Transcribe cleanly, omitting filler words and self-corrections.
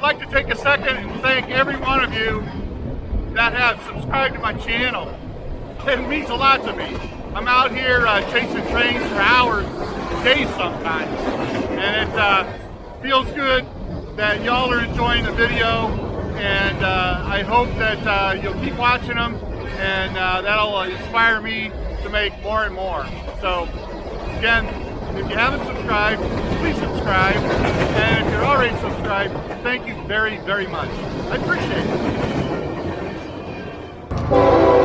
like to take a second and thank every one of you that have subscribed to my channel. It means a lot to me. I'm out here chasing trains for hours, days sometimes, and it feels good that y'all are enjoying the video, and I hope that you'll keep watching them, and that'll inspire me to make more and more. So again, if you haven't subscribed, please subscribe, and if you're already subscribed, thank you very, very much. I appreciate it.